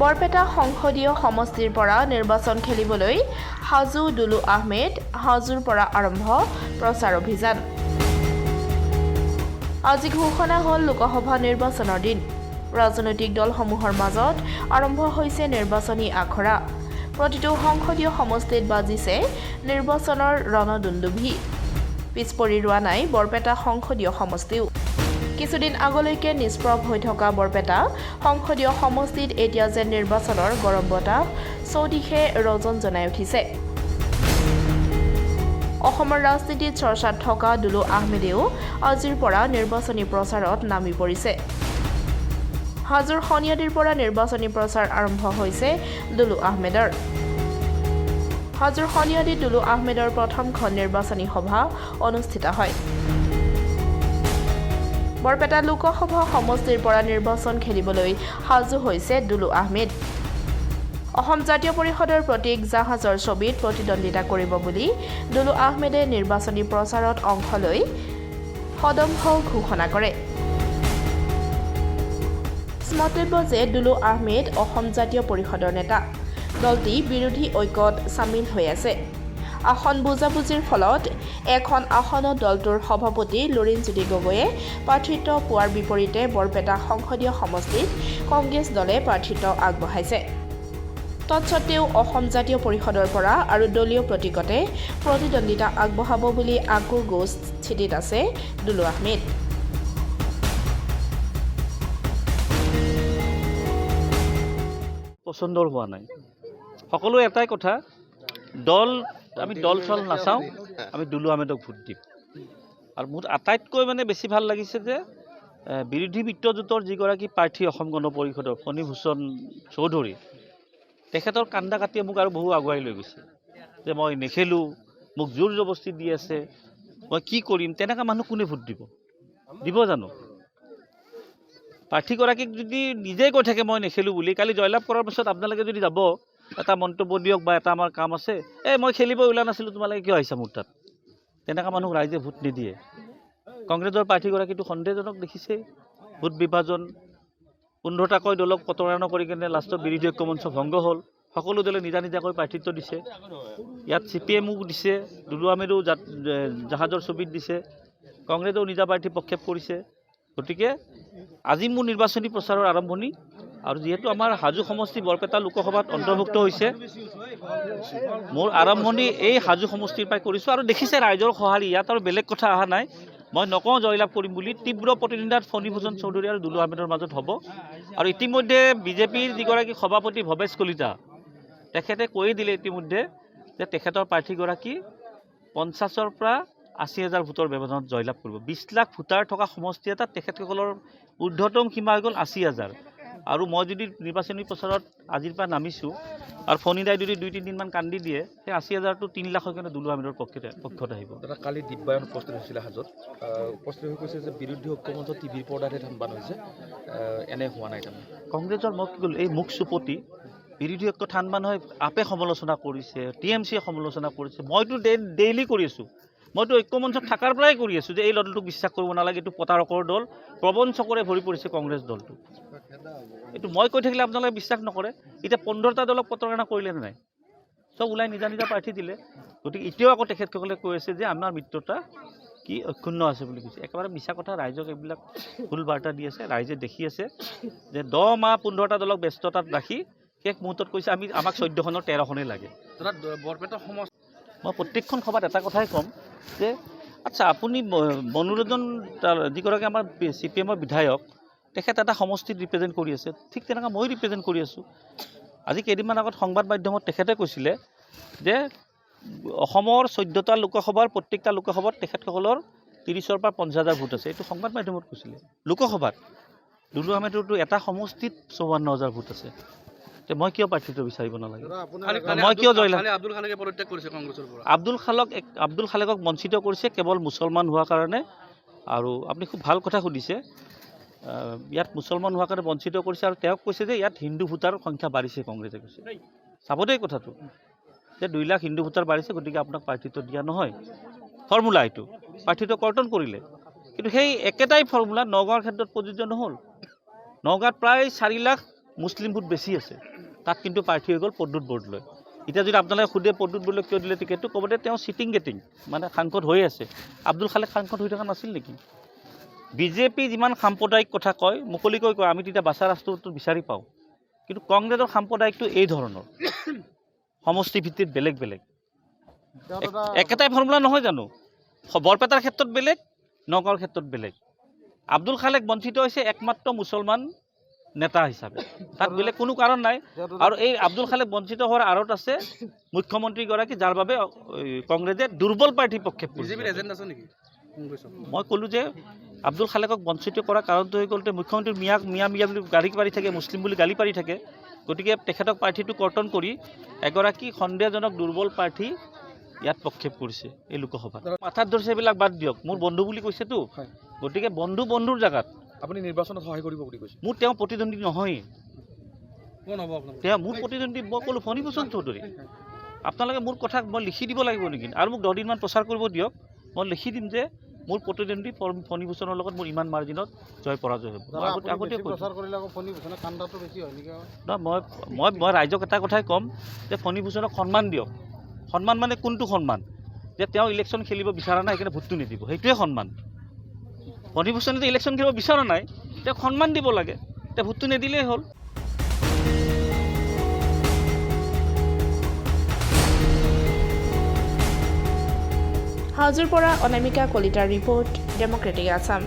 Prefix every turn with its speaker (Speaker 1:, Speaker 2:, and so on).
Speaker 1: বৰপেটা সংসদীয় সমষ্টিৰ পৰা নিৰ্বাচন খেলিবলৈ হাজু দুলু আহমেদ হাজুৰ পৰা আৰম্ভ প্ৰচাৰ অভিযান। আজি ঘোষণা হ'ল লোকসভা নিৰ্বাচনৰ দিন। ৰাজনৈতিক দলসমূহৰ মাজত আৰম্ভ হৈছে নিৰ্বাচনী আখৰা। প্ৰতিটো সংসদীয় সমষ্টিত বাজিছে নিৰ্বাচনৰ ৰণদুন্দুভি। পিছপৰি ৰোৱা নাই বৰপেটা সংসদীয় সমষ্টিও। কিছুদিন আগলৈকে নিষ্প্ৰভ হৈ থকা বৰপেটা সংসদীয় সমষ্টিত এতিয়া যেন নিৰ্বাচনৰ গৰম বতাহ চৌদিশে ৰজন জনাই উঠিছে। অসমৰ ৰাজনীতিত চৰ্চাত থকা দুলু আহমেদেও আজিৰ পৰা নিৰ্বাচনী প্ৰচাৰত নামি পৰিছে। হাজোৰ শনিয়াদিৰ পৰা নিৰ্বাচনী প্ৰচাৰ আৰম্ভ হৈছে দুলু আহমেদৰ। হাজোৰ শনিয়াদিত দুলু আহমেদৰ প্ৰথমখন নিৰ্বাচনী সভা অনুষ্ঠিত হয়। বৰপেটা লোকসভা সমষ্টিৰ পৰা নিৰ্বাচন খেলিবলৈ সাজু হৈছে দুলু আহমেদ। অসম জাতীয় পৰিষদৰ প্ৰতীক জাহাজৰ ছবিত প্ৰতিদ্বন্দ্বিতা কৰিব বুলি দুলু আহমেদে নিৰ্বাচনী প্ৰচাৰত অংশ লৈ সদম্ভ ঘোষণা কৰে। স্মৰ্তব্য যে দুলু আহমেদ অসম জাতীয় পৰিষদৰ নেতা। দলটি বিৰোধী ঐক্যত চামিল হৈ আছে। আসন বুজাবুজিৰ ফলত এখন আসনত দলটোৰ সভাপতি লুৰিণজ্যোতি গগৈয়ে প্ৰাৰ্থিত্ব পোৱাৰ বিপৰীতে বৰপেটা সংসদীয় সমষ্টিত কংগ্ৰেছ দলে প্ৰাৰ্থিত্ব আগবঢ়াইছে। তৎসত্বেও অসম জাতীয় পৰিষদৰ পৰা আৰু দলীয় প্ৰতীকতে প্ৰতিদ্বন্দ্বিতা আগবঢ়াব বুলি আকুৰ গোজ স্থিতিত আছে দুলু আহমেদ।
Speaker 2: পচন্দৰ হোৱা নাই। সকলো এটাই কথা, আমি দল চল নাচাওঁ, আমি দুলু আহমেদক ভোট দিম। আৰু মোৰ আটাইতকৈ বেছি ভাল লাগিছে যে বিৰোধী মিত্ৰজোঁটৰ যিগৰাকী প্ৰাৰ্থী অসম গণ পৰিষদৰ ফণীভূষণ চৌধুৰী, তেখেতৰ কান্দা কাটিয়ে মোক আৰু বহু আগুৱাই লৈ গৈছে যে মই নেখেলোঁ, মোক জোৰ জবস্তি দি আছে, মই কি কৰিম। তেনেকুৱা মানুহ কোনে ভোট দিব জানো? প্ৰাৰ্থীগৰাকীক যদি নিজেই কৈ থাকে মই নেখেলোঁ বুলি, কালি জয়লাভ কৰাৰ পিছত আপোনালোকে যদি যাব এটা মন্তব্য দিয়ক বা এটা আমাৰ কাম আছে, মই খেলিব ওলোৱা নাছিলোঁ, তোমালোকে কিয় আহিছা মোৰ তাত? তেনেকুৱা মানুহক ৰাইজে ভোট নিদিয়ে। কংগ্ৰেছৰ প্ৰাৰ্থীগৰাকীটো সন্দেহজনক দেখিছে। ভোট বিভাজন 15টাকৈ দলক প্ৰতাৰণা কৰি কিনে লাষ্টত বিৰোধী ঐক্যমঞ্চ ভংগ হ'ল। সকলো দলে নিজা নিজাকৈ প্ৰাৰ্থিত্ব দিছে। ইয়াত CPMও দিছে, দুলু আহমেদেও জাহাজৰ ছবিত দিছে, কংগ্ৰেছেও নিজা প্ৰাৰ্থী প্ৰক্ষেপ কৰিছে। গতিকে আজি মোৰ নিৰ্বাচনী প্ৰচাৰৰ আৰম্ভণি। আৰু যিহেতু আমাৰ হাজো সমষ্টি বৰপেটা লোকসভাত অন্তৰ্ভুক্ত হৈছে, মোৰ আৰম্ভণি এই হাজো সমষ্টিৰ পৰাই কৰিছোঁ। আৰু দেখিছে ৰাইজৰ সঁহাৰি, ইয়াত আৰু বেলেগ কথা অহা নাই। মই নকওঁ জয়লাভ কৰিম বুলি। তীব্ৰ প্ৰতিদ্বন্দ্বিতাত ফণীভূষণ চৌধুৰী আৰু দুলু আহমেদৰ মাজত হ'ব। আৰু ইতিমধ্যে বিজেপিৰ যিগৰাকী সভাপতি ভৱেশ কলিতা, তেখেতে কৈয়ে দিলে ইতিমধ্যে যে তেখেতৰ প্ৰাৰ্থীগৰাকী 50,000 পৰা 80,000 ভোটৰ ব্যৱধানত জয়লাভ কৰিব। 20 লাখ ভোটাৰ থকা সমষ্টি এটাত তেখেতসকলৰ ঊৰ্ধ্বতম সীমা হৈ গ'ল 80,000। আৰু মই যদি নিৰ্বাচনী প্ৰচাৰত আজিৰ পৰা নামিছোঁ আৰু ফণীদাই যদি 2-3 দিনমান কান্দি দিয়ে, সেই 80,000টো 3 লাখ হৈ কিনে দুলু আহমেদৰ পক্ষত আহিব।
Speaker 3: দাদা, কালি দিব্যায়ন উপস্থিত হৈছিলে হাজত। উপস্থিত হৈ কৈছে যে বিৰোধী ঐক্যমঞ্চত টিভিৰ পৰ্দাতহে থানবান হৈছে, এনে হোৱা নাই তাৰমানে।
Speaker 2: কংগ্ৰেছৰ মই কি ক'লো, এই মুখ চুপতি বিৰোধী ঐক্য থানবান হৈ আপে সমালোচনা কৰিছে, TMCয়ে সমালোচনা কৰিছে। মইতো ডেইলি কৰি আছোঁ। মইতো ঐক্যমঞ্চত থকাৰ পৰাই কৰি আছোঁ যে এই দলটোক বিশ্বাস কৰিব নালাগে, এইটো প্ৰতাৰকৰ দল, প্ৰবঞ্চকৰে ভৰি পৰিছে কংগ্ৰেছ দলটো। এইটো মই কৈ থাকিলে আপোনালোকে বিশ্বাস নকৰে। এতিয়া 15টা দলক প্ৰতাৰণা কৰিলে নে নাই? চব ওলাই নিজা নিজা প্ৰাৰ্থী দিলে। গতিকে এতিয়াও আকৌ তেখেতসকলে কৈ আছে যে আমাৰ মিত্ৰতা কি অক্ষুণ্ণ আছে বুলি কৈছে। একেবাৰে মিছা কথা। ৰাইজক এইবিলাক ভুল বাৰ্তা দি আছে। ৰাইজে দেখি আছে যে 10 মাহ 15টা দলক ব্যস্ততাত ৰাখি শেষ মুহূৰ্তত কৈছে আমাক 14খনৰ 13খনেই লাগে।
Speaker 3: বৰপেটা সমষ্টি
Speaker 2: মই প্ৰত্যেকখন সভাত এটা কথাই ক'ম যে আচ্ছা, আপুনি মনোৰঞ্জন যিগৰাকী আমাৰ CPMৰ বিধায়ক, তেখেত এটা সমষ্টিত ৰিপ্ৰেজেণ্ট কৰি আছে। ঠিক তেনেকৈ মই ৰিপ্ৰেজেণ্ট কৰি আছোঁ। আজি কেইদিনমান আগত সংবাদ মাধ্যমত তেখেতে কৈছিলে যে অসমৰ 14টা লোকসভাৰ প্ৰত্যেকটা লোকসভাত তেখেতসকলৰ 30,000 পৰা 50,000 ভোট আছে। এইটো সংবাদ মাধ্যমত কৈছিলে। লোকসভাত দুলু আহমেদৰতো এটা সমষ্টিত 54,000 ভোট আছে। মই কিয় প্ৰাৰ্থিত্ব বিচাৰিব নালাগে? মই কিয় জয়লাভ? আব্দুল খালেকক বঞ্চিত কৰিছে কেৱল মুছলমান হোৱাৰ কাৰণে। আৰু আপুনি খুব ভাল কথা সুধিছে। ইয়াত মুছলমান হোৱাৰ কাৰণে বঞ্চিত কৰিছে। আৰু তেওঁক কৈছে যে ইয়াত হিন্দু ভোটাৰ সংখ্যা বাঢ়িছে, কংগ্ৰেছে কৈছে। চাব দেই কথাটো যে 2 লাখ হিন্দু ভোটাৰ বাঢ়িছে, গতিকে আপোনাক প্ৰাৰ্থিত্ব দিয়া নহয়। ফৰ্মুলা এইটো প্ৰাৰ্থিত্ব কৰ্তন কৰিলে। কিন্তু সেই একেটাই ফৰ্মুলা নগাঁৱৰ ক্ষেত্ৰত প্ৰযোজ্য নহ'ল। নগাঁৱত প্ৰায় 4 লাখ মুছলিম ভোট বেছি আছে তাত কিন্তু প্ৰাৰ্থী হৈ গ'ল প্ৰদ্যুৎ বৰদলৈ এতিয়া যদি আপোনালোকে সোধে প্ৰদ্যুৎ বৰদলৈ কিয় দিলে টিকেটটো ক'ব দে তেওঁ চিটিং গেটিং মানে সাংসদ হৈ আছে আব্দুল খালেক সাংসদ হৈ থকা নাছিল নেকি বিজেপি যিমান সাম্প্ৰদায়িক কথা কয় মুকলিকৈ কয় আমি তেতিয়া বাছা ৰাষ্ট্ৰটো বিচাৰি পাওঁ কিন্তু কংগ্ৰেছৰ সাম্প্ৰদায়িকটো এই ধৰণৰ সমষ্টি ভিত্তিত বেলেগ বেলেগ একেটাই ফৰ্মুলা নহয় জানো বৰপেটাৰ ক্ষেত্ৰত বেলেগ নগাঁৱৰ ক্ষেত্ৰত বেলেগ আব্দুল খালেক বঞ্চিত হৈছে একমাত্ৰ মুছলমান নেতা হিচাপে তাত বেলেগ কোনো কাৰণ নাই আৰু এই আব্দুল খালেক বঞ্চিত হোৱাৰ আঁৰত আছে মুখ্যমন্ত্ৰীগৰাকী যাৰ বাবে কংগ্ৰেছে দুৰ্বল প্ৰাৰ্থী প্ৰক্ষেপ কৰিছে মই ক'লোঁ যে আব্দুল খালেকক বঞ্চিত কৰাৰ কাৰণটো হৈ গ'ল মুখ্যমন্ত্ৰী মিয়া বুলি গালি পাৰি থাকে মুছলিম বুলি গালি পাৰি থাকে গতিকে তেখেতক প্ৰাৰ্থীটো কৰ্তন কৰি এগৰাকী সন্দেহজনক দুৰ্বল প্ৰাৰ্থী ইয়াত প্ৰক্ষেপ কৰিছে এই লোকসভাত মাথাত ধৰিছে এইবিলাক বাদ দিয়ক মোৰ বন্ধু বুলি কৈছেতো গতিকে বন্ধুৰ জেগাত
Speaker 3: আপুনি নিৰ্বাচনত সহায় কৰিব বুলি কৈছে
Speaker 2: মোৰ তেওঁ প্ৰতিদ্বন্দ্বী নহয় তেওঁ মোৰ প্ৰতিদ্বন্দ্বী মই ক'লোঁ ফণীভূষণ চৌধুৰী আপোনালোকে মোৰ কথা মই লিখি দিব লাগিব নেকি আৰু মোক 10 দিনমান প্ৰচাৰ কৰিব দিয়ক মই লিখি দিম যে মোৰ প্ৰতিদ্বন্দ্বী ফণীভূষণৰ লগত মোৰ ইমান মাৰ্জিনত জয় পৰাজয় হ'ব মই ৰাইজক এটা কথাই ক'ম যে ফণীভূষণক সন্মান দিয়ক সন্মান মানে কোনটো সন্মান যে তেওঁ ইলেকশ্যন খেলিব বিচৰা নাই সেইকাৰণে ভোটটো নিদিব সেইটোৱে সন্মান ফণীভূষণে ইলেকশ্যন খেলিব বিচৰা নাই তেওঁক সন্মান দিব লাগে তেওঁ ভোটটো নিদিলেই হ'ল
Speaker 1: হাজোৰ পৰা অনামিকা কলিতাৰ ৰিপৰ্ট ডেমক্ৰেটিক আছাম।